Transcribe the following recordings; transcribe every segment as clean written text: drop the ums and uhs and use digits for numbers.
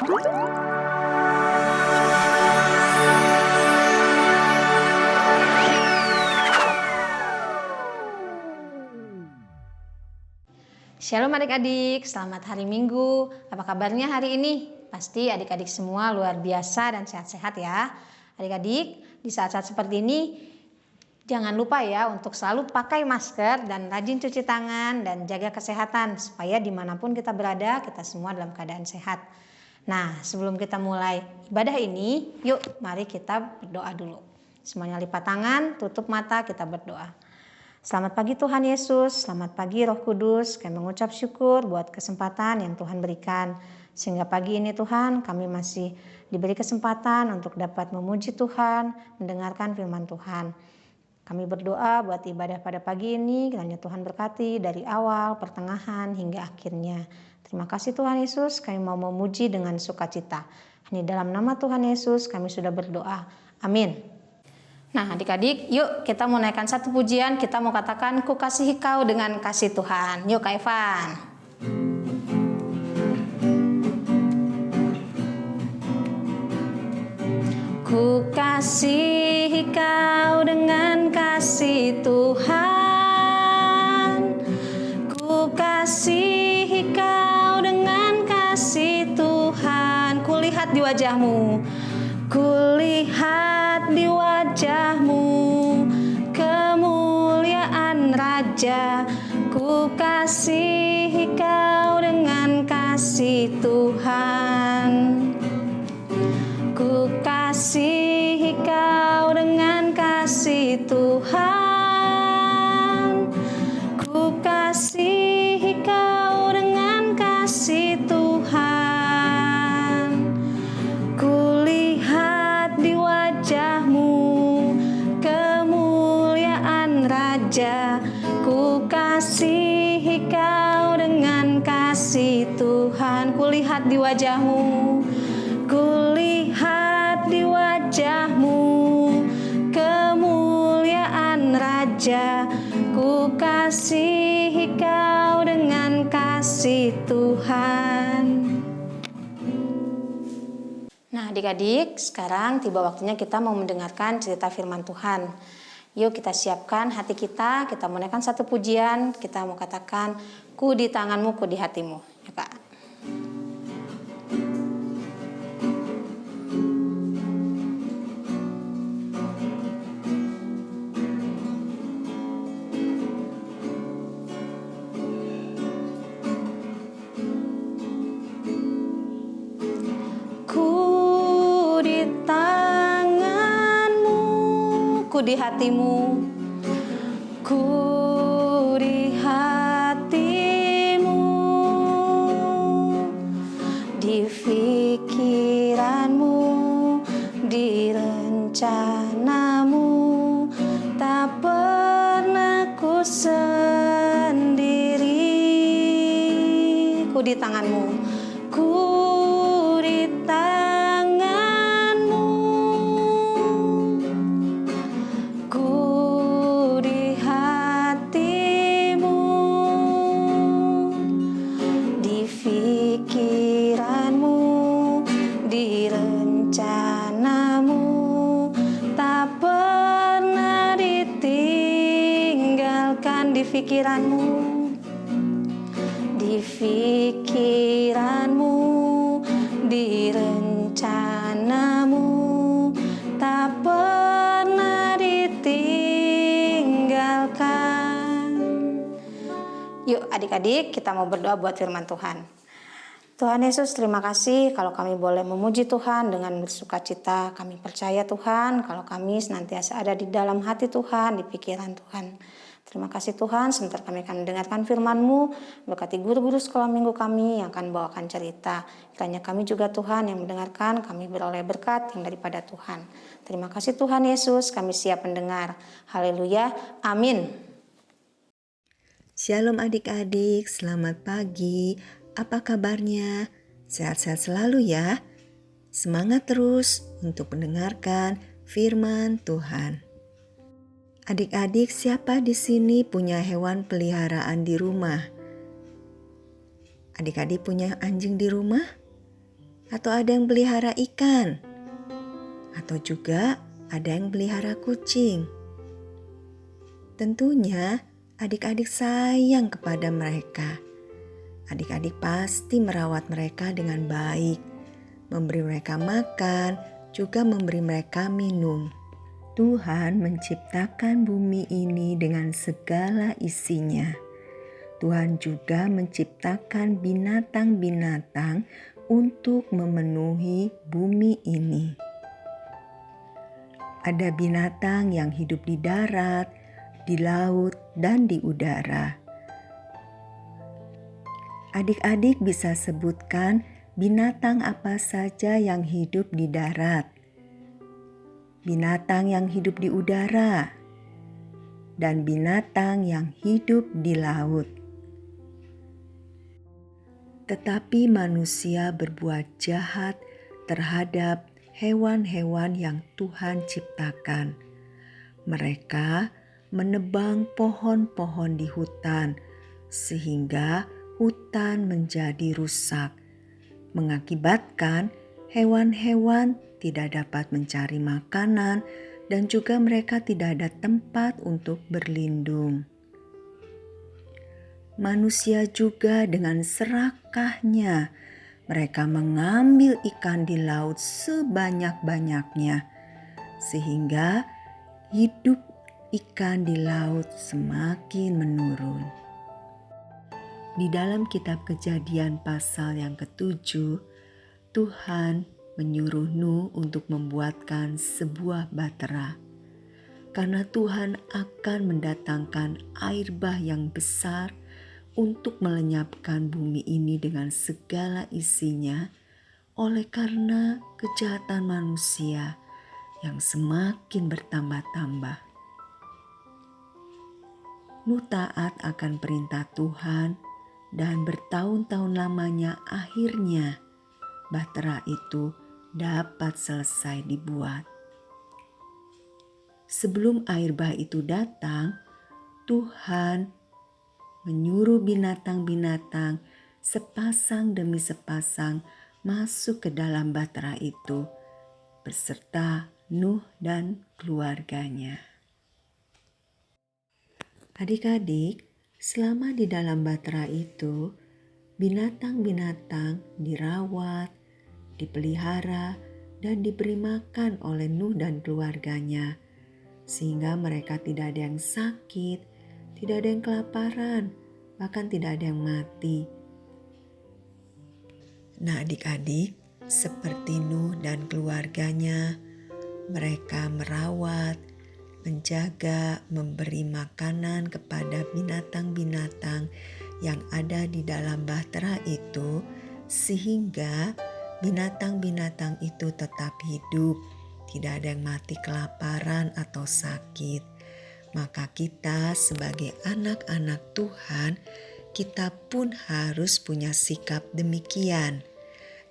Shalom adik-adik, selamat hari Minggu. Apa kabarnya hari ini? Pasti adik-adik semua luar biasa dan sehat-sehat ya. Adik-adik, di saat-saat seperti ini jangan lupa ya untuk selalu pakai masker dan rajin cuci tangan dan jaga kesehatan supaya dimanapun kita berada kita semua dalam keadaan sehat. Nah, sebelum kita mulai ibadah ini, yuk mari kita berdoa dulu. Semuanya lipat tangan, tutup mata, kita berdoa. Selamat pagi Tuhan Yesus, selamat pagi Roh Kudus. Kami mengucap syukur buat kesempatan yang Tuhan berikan. Sehingga pagi ini Tuhan kami masih diberi kesempatan untuk dapat memuji Tuhan, mendengarkan firman Tuhan. Kami berdoa buat ibadah pada pagi ini, kiranya Tuhan berkati dari awal, pertengahan, hingga akhirnya. Terima kasih Tuhan Yesus, kami mau memuji dengan sukacita. Ini dalam nama Tuhan Yesus kami sudah berdoa. Amin. Nah adik-adik, yuk kita mau naikkan satu pujian, kita mau katakan ku kasihi kau dengan kasih Tuhan. Yuk Kak Evan. Ku kasihi kau dengan kasih Tuhan. Ku kasihi kau dengan kasih Tuhan. Kulihat di wajahmu, kulihat di wajahmu kemuliaan Raja. Ku kasihi kau dengan kasih Tuhan. Ku kasihi kau dengan kasih Tuhan. Ku kasihi kau dengan kasih Tuhan. Kulihat di wajahmu kemuliaan Raja. Ku kasihi kau dengan kasih Tuhan. Kulihat di wajahmu, kulihat di wajahmu kemuliaan Raja. Ku kasihi kau dengan kasih Tuhan. Nah adik-adik, sekarang tiba waktunya kita mau mendengarkan cerita firman Tuhan. Yuk kita siapkan hati kita mau naikkan satu pujian, kita mau katakan ku di tanganmu, ku di hatimu. Ya Kak. Ku di hatimu, ku di hatimu, di pikiranmu, di rencanamu, tak pernah ku sendiri. Ku di tanganmu, ku di pikiranmu, di pikiranmu, di rencanamu, tak pernah ditinggalkan. Yuk adik-adik kita mau berdoa buat firman Tuhan. Tuhan Yesus, terima kasih kalau kami boleh memuji Tuhan dengan bersukacita. Kami percaya Tuhan kalau kami senantiasa ada di dalam hati Tuhan, di pikiran Tuhan. Terima kasih Tuhan, sebentar kami akan mendengarkan firman-Mu. Berkati guru-guru sekolah minggu kami yang akan bawakan cerita. Kiranya kami juga Tuhan yang mendengarkan, kami beroleh berkat yang daripada Tuhan. Terima kasih Tuhan Yesus, kami siap mendengar. Haleluya, amin. Shalom adik-adik, selamat pagi. Apa kabarnya? Sehat-sehat selalu ya. Semangat terus untuk mendengarkan firman Tuhan. Adik-adik, siapa di sini punya hewan peliharaan di rumah? Adik-adik punya anjing di rumah? atau ada yang pelihara ikan, atau juga ada yang pelihara kucing. Tentunya adik-adik sayang kepada mereka. Adik-adik pasti merawat mereka dengan baik, memberi mereka makan, juga memberi mereka minum. Tuhan menciptakan bumi ini dengan segala isinya. Tuhan juga menciptakan binatang-binatang untuk memenuhi bumi ini. Ada binatang yang hidup di darat, di laut, dan di udara. Adik-adik bisa sebutkan binatang apa saja yang hidup di darat, binatang yang hidup di udara, dan binatang yang hidup di laut. Tetapi manusia berbuat jahat terhadap hewan-hewan yang Tuhan ciptakan. Mereka menebang pohon-pohon di hutan sehingga hutan menjadi rusak, mengakibatkan hewan-hewan tidak dapat mencari makanan dan juga mereka tidak ada tempat untuk berlindung. Manusia juga dengan serakahnya mereka mengambil ikan di laut sebanyak-banyaknya sehingga hidup ikan di laut semakin menurun. Di dalam kitab Kejadian pasal yang ke-7, Tuhan menyuruh Nuh untuk membuatkan sebuah bahtera. Karena Tuhan akan mendatangkan air bah yang besar untuk melenyapkan bumi ini dengan segala isinya, oleh karena kejahatan manusia yang semakin bertambah-tambah. Nuh taat akan perintah Tuhan dan bertahun-tahun lamanya akhirnya bahtera itu dapat selesai dibuat. Sebelum air bah itu datang, Tuhan menyuruh binatang-binatang sepasang demi sepasang masuk ke dalam bahtera itu beserta Nuh dan keluarganya. Adik-adik, selama di dalam bahtera itu, binatang-binatang dirawat, dipelihara, dan diberi makan oleh Nuh dan keluarganya, sehingga mereka tidak ada yang sakit, tidak ada yang kelaparan, bahkan tidak ada yang mati. Nah adik-adik, seperti Nuh dan keluarganya, mereka merawat, menjaga, memberi makanan kepada binatang-binatang yang ada di dalam bahtera itu, sehingga binatang-binatang itu tetap hidup, tidak ada yang mati kelaparan atau sakit. Maka kita sebagai anak-anak Tuhan, kita pun harus punya sikap demikian.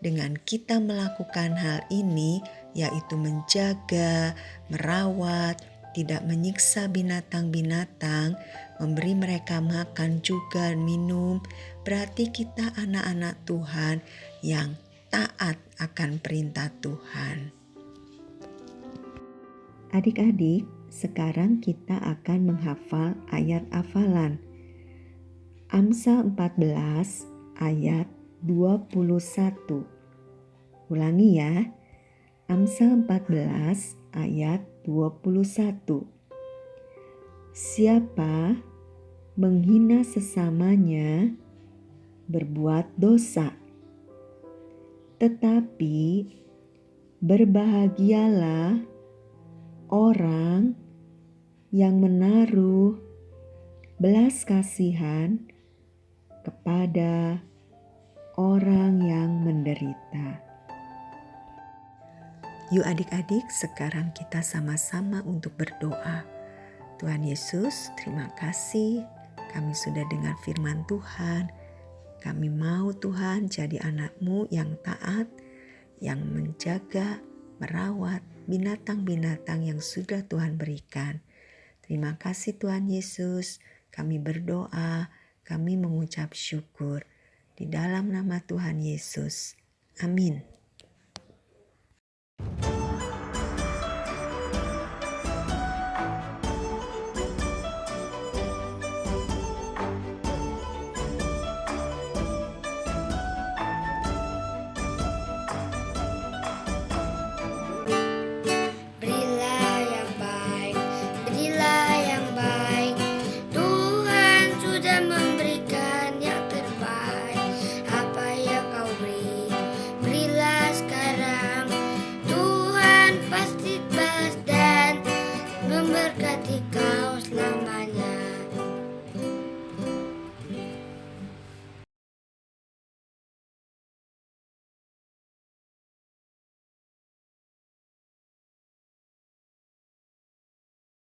Dengan kita melakukan hal ini, yaitu menjaga, merawat, tidak menyiksa binatang-binatang, memberi mereka makan juga minum, berarti kita anak-anak Tuhan yang taat akan perintah Tuhan. Adik-adik, sekarang kita akan menghafal ayat hafalan. Amsal 14 ayat 21. Ulangi ya. Amsal 14 ayat 21. Siapa menghina sesamanya berbuat dosa, tetapi berbahagialah orang yang menaruh belas kasihan kepada orang yang menderita. Yuk adik-adik, sekarang kita sama-sama untuk berdoa. Tuhan Yesus, terima kasih kami sudah dengar firman Tuhan. Kami mau Tuhan jadi anak-Mu yang taat, yang menjaga, merawat binatang-binatang yang sudah Tuhan berikan. Terima kasih Tuhan Yesus, kami berdoa, kami mengucap syukur. Di dalam nama Tuhan Yesus. Amin.